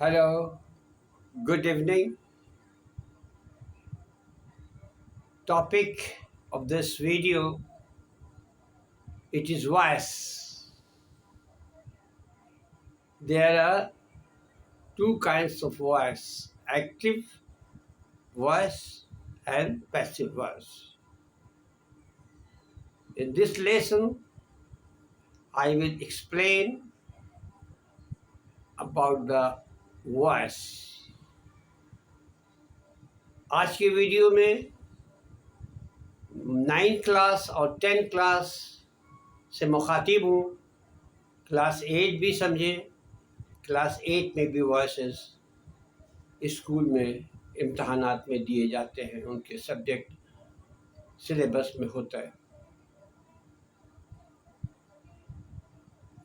Hello, good evening. Topic of this video, it is voice. There are two kinds of voice, active voice and passive voice. In this lesson, I will explain about the voice. आज के video में 9 class और 10 class से मुखातिब हूँ। Class 8 भी समझें, class 8 में भी वॉइसेस स्कूल में इम्तहानात में दिए जाते हैं, उनके सब्जेक्ट सिलेबस में होता है।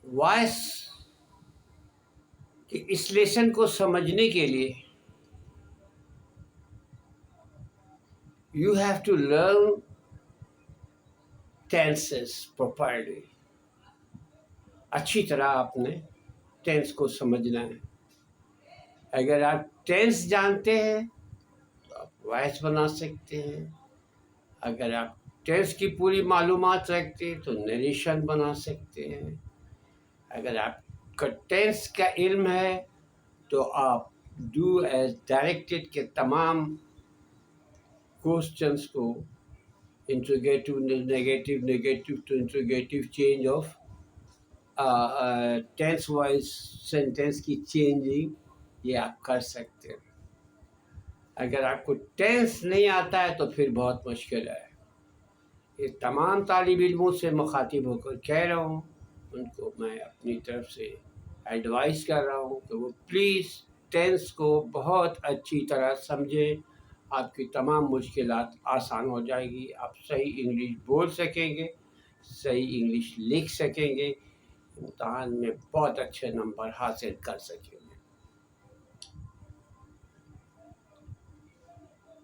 वॉइस कि इस लेसन को समझने के लिए you have to learn tenses properly. अच्छी तरह आपने टेंस को समझना है। अगर आप टेंस जानते हैं तो आप वॉइस बना सकते हैं। अगर आप टेंस की पूरी मालूमात रखते हैं तो नरेशन बना सकते हैं। अगर आपका टेंस का इल्म है तो आप डू एज डायरेक्टेड के तमाम क्वेश्चंस को interrogative, negative, negative to interrogative, change of tense wise sentence की चेंजिंग, ये आप कर सकते हैं। अगर आपको टेंस नहीं आता है तो फिर बहुत मुश्किल है। ये तमाम तालिब इल्मों से मुखातिब होकर कह रहा हूँ, उनको मैं अपनी तरफ से एडवाइस कर रहा हूँ कि वो प्लीज़ टेंस को बहुत अच्छी तरह समझें। आपकी तमाम मुश्किलात आसान हो जाएगी। आप सही इंग्लिश बोल सकेंगे, सही इंग्लिश लिख सकेंगे, इम्तहान में बहुत अच्छे नंबर हासिल कर सकेंगे।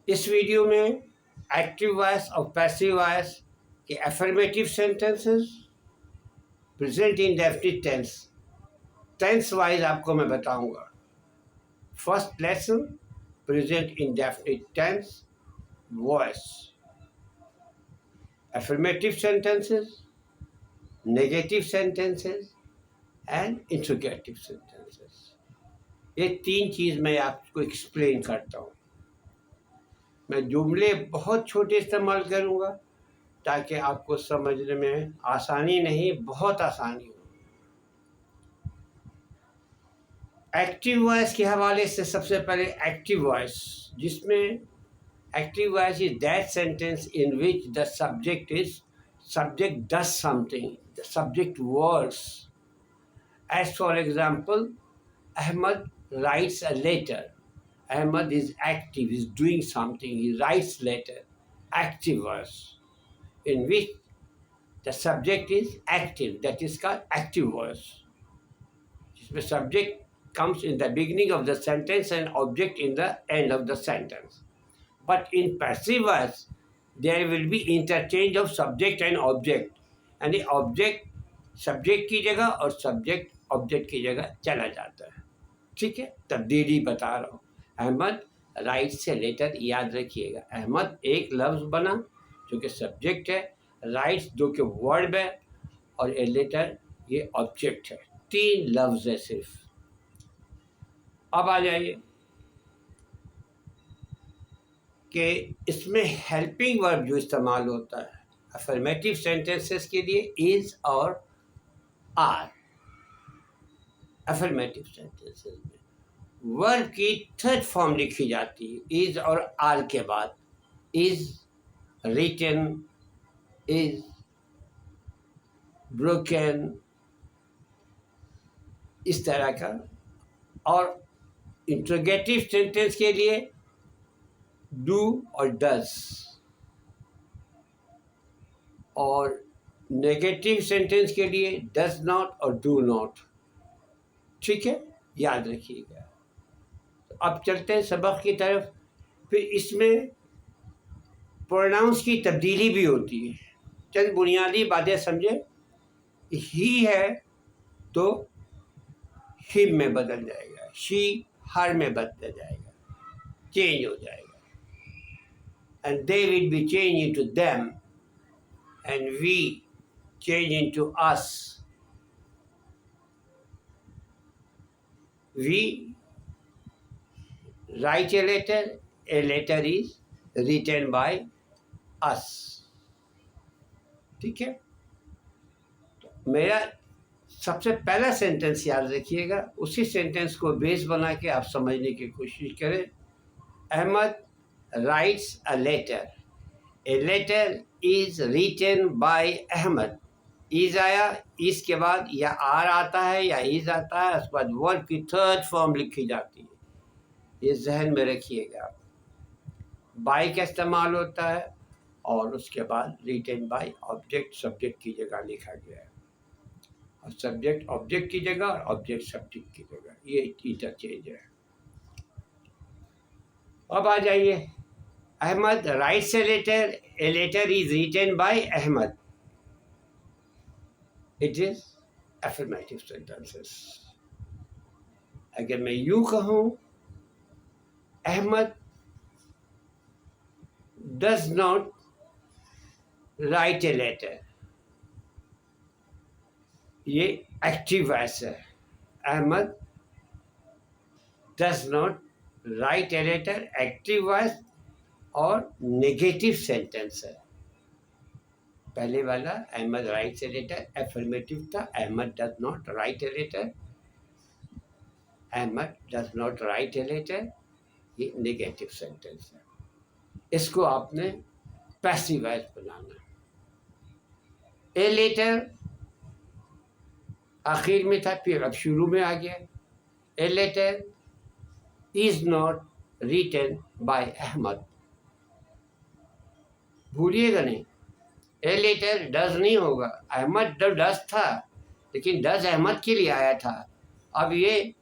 इस वीडियो में एक्टिव वॉइस और पैसिव वॉइस के affirmative sentences, present indefinite tense, tense wise आपको मैं बताऊंगा। First lesson, present indefinite tense, voice, affirmative sentences, negative sentences and interrogative sentences. ये तीन चीज़ मैं आपको एक्सप्लेन करता हूँ। मैं जुमले बहुत छोटे इस्तेमाल करूँगा ताकि आपको समझने में आसानी नहीं, बहुत आसानी हो। एक्टिव वॉइस के हवाले से सबसे पहले एक्टिव वॉइस, जिसमें active voice is that sentence in which the subject does something, the subject words. As for example, Ahmad writes a letter. Ahmad is active, is doing something, he writes letter. Active voice in which the subject is active, that is called active voice. The subject comes in the beginning of the sentence and object in the end of the sentence. But in passive voice, there will be interchange of subject and object, यानी object subject की जगह और subject object की जगह चला जाता है। ठीक है, तब्दीली बता रहा हूँ। अहमद राइट से लेटर, याद रखिएगा अहमद एक लफ्ज़ बना जो कि सब्जेक्ट है, राइट्स जो कि वर्ब है, और ए लेटर ये ऑब्जेक्ट है। तीन लफ्ज़ है सिर्फ। अब आ जाइए कि इसमें हेल्पिंग वर्ब जो इस्तेमाल होता है अफर्मेटिव सेंटेंसेस के लिए, इज़ और आर। अफर्मेटिव सेंटेंसेस में वर्ब की थर्ड फॉर्म लिखी जाती है इज़ और आर के बाद। इज़ रिटन, इज़ ब्रोकन, इस तरह का। और इंट्रोगेटिव सेंटेंस के लिए डू और डज, और नेगेटिव सेंटेंस के लिए डज नॉट और डू नॉट। ठीक है, याद रखिएगा। तो अब चलते हैं सबक की तरफ। फिर इसमें प्रोनाउंस की तब्दीली भी होती है। चंद बुनियादी बातें समझे। ही है तो हिम में बदल जाएगा, शी हर में बदल जाएगा, चेंज हो जाएगा. And they will be change into them and we change into us. We write a letter is written by us. ठीक है. मेरा सबसे पहला सेंटेंस याद रखिएगा, उसी सेंटेंस को बेस बना के आप समझने की कोशिश करें. Ahmad writes a letter. A letter is written by Ahmad. Is आया, इस के बाद या आर आता है या इज आता है, उसके बाद वर्ब की थर्ड फॉर्म लिखी जाती है. ये जहन में रखिएगा. बाय का इस्तेमाल होता है और उसके बाद रिटन बाय ऑब्जेक्ट सब्जेक्ट की जगह लिखा गया है, और सब्जेक्ट ऑब्जेक्ट की जगह और ऑब्जेक्ट सब्जेक्ट की जगह, ये इंटरचेंज है. अब आ जाइए. Ahmed writes a letter is written by Ahmed. It is affirmative sentences. अगर मैं यूं कहूं, Ahmed does not write a letter, ये एक्टिव वॉइस है. Ahmed does not write a letter, active voice और नेगेटिव सेंटेंस है. पहले वाला Ahmed writes a letter affirmative था. Ahmed does not write a letter. Ahmed does not write a letter, ये नेगेटिव सेंटेंस है. इसको आपने passive voice banana. A letter आखिर में था, फिर अब शुरू में आ गया. A letter is not written by Ahmad. भूलिएगा नहीं, ए लेटर डज नहीं होगा. अहमद डज था, लेकिन डज अहमद के लिए आया था. अब ये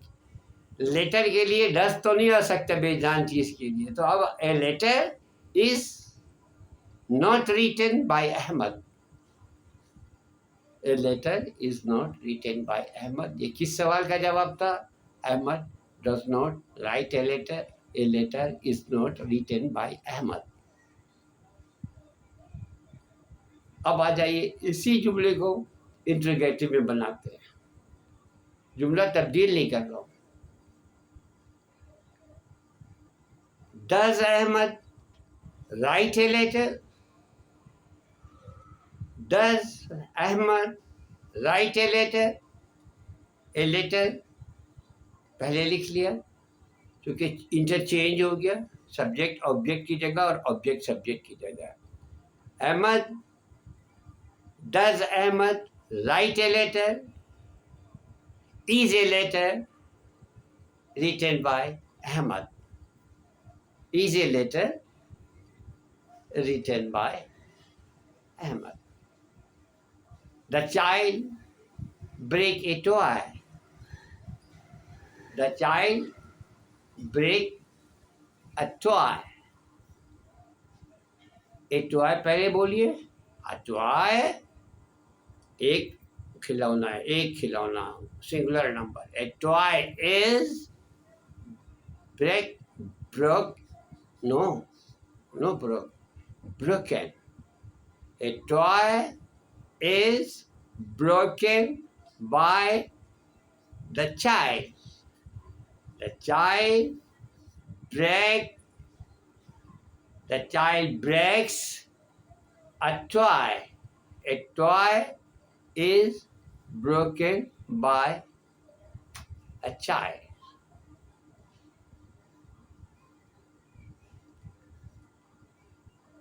लेटर के लिए डज तो नहीं आ सकता बेजान चीज के लिए. तो अब a letter is not written by Ahmad. A letter is not written by Ahmad. ये किस सवाल का जवाब था? Ahmad does not write a letter. A letter is not written by Ahmad. अब आ जाइए, इसी जुमले को इंटरोगेटिव में बनाते हैं. जुमला तब्दील नहीं कर रहा हूं. Does Ahmad write a letter? Does Ahmad write a letter? A letter पहले लिख लिया क्योंकि इंटरचेंज हो गया. सब्जेक्ट ऑब्जेक्ट की जगह और ऑब्जेक्ट सब्जेक्ट की जगह. Ahmad, does Ahmad write a letter? Is a letter written by Ahmad? Is a letter written by Ahmad. The child break a toy. The child break a toy. A toy पहले बोलिए. A toy एक खिलौना है, एक खिलौना, singular number. A toy is broken. A toy is broken by the child. The child breaks a toy. A toy is broken by a child.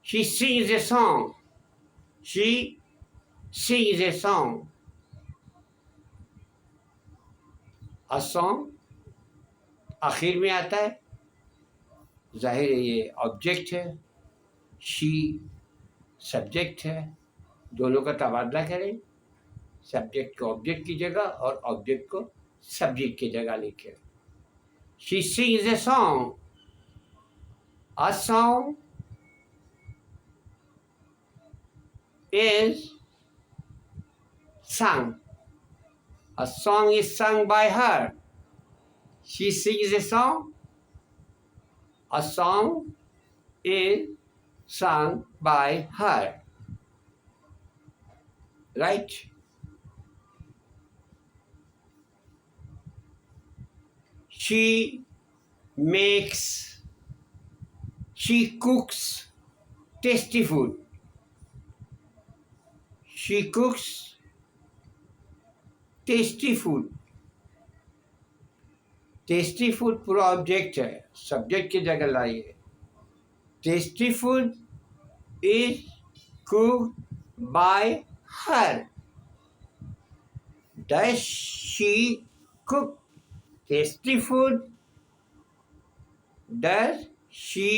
She sings a song. She sings a song. A song आखिर में आता है. जाहिर है ये object है, she subject है. दोनों का तबादला करें. सब्जेक्ट को ऑब्जेक्ट की जगह और ऑब्जेक्ट को सब्जेक्ट की जगह लिखें. She sings a song. A song is sung. A song is sung by her. She sings a song. A song is sung by her. Right? She makes, she cooks tasty food. She cooks tasty food. Tasty food पूरा object है, subject की जगह लाइए. Tasty food is cooked bye her. Does she cook tasty food? Does she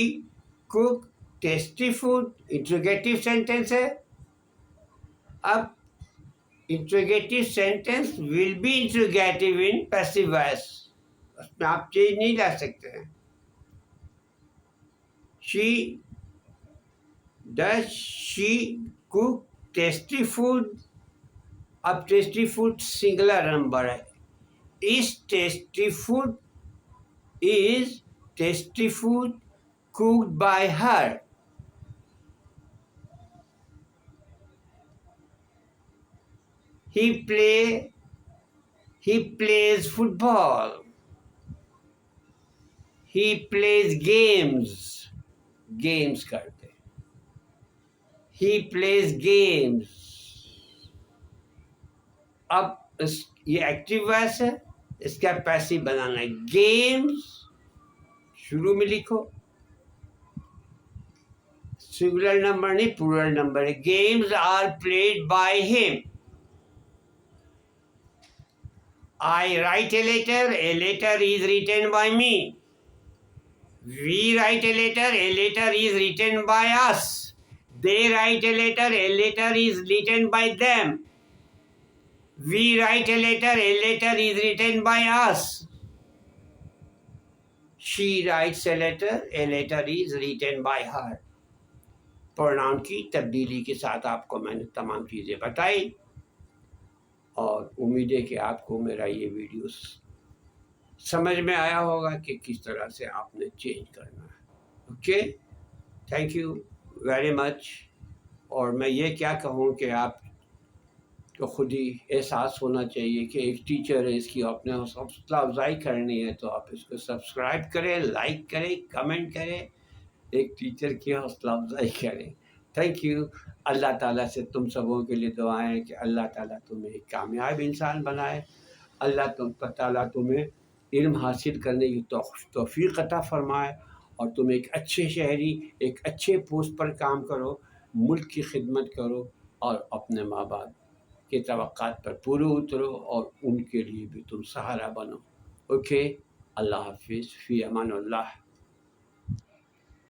cook tasty food? Interrogative sentence है. अब interrogative sentence will be interrogative in passive voice. उसमें आप change नहीं ला सकते हैं. She does she cook tasty food. अब tasty food singular number है. Is tasty food cooked bye her. He plays football. He plays games करते. He plays games. अब ये एक्टिव वॉइस है, इसका पैसिव बनाना है. गेम्स शुरू में लिखो, सिंगुलर नंबर नहीं प्लूरल नंबर है. Games are played by him. I write a letter is written by me. We write a letter is written by us. They write a letter is written by them. We write a letter is written by us. She writes a letter is written by her. Pronoun की तब्दीली के साथ आपको मैंने तमाम चीज़ें बताई और उम्मीद है कि आपको मेरा ये वीडियो समझ में आया होगा कि किस तरह से आपने चेंज करना है. Okay, thank you very much. और मैं ये क्या कहूँ कि आप तो खुद ही एहसास होना चाहिए कि एक टीचर है, इसकी अपने हौसला अफजाई करनी है तो आप इसको सब्सक्राइब करें, लाइक करें, कमेंट करें, एक टीचर की हौसला अफजाई करें. Thank you. अल्लाह ताला से तुम सबों के लिए दुआएं कि अल्लाह ताला तुम्हें एक कामयाब इंसान बनाए. अल्लाह ताला तुम्हें इल्म हासिल करने की तौफीक अता फरमाए और तुम एक अच्छे शहरी, एक अच्छे पोस्ट पर काम करो, मुल्क की खिदमत करो और अपने माँ बाप के तवक्कात पर पूरे उतरो और उनके लिए भी तुम सहारा बनो. ओके, अल्लाह हाफिज़. फ़ी अमानिल्लाह.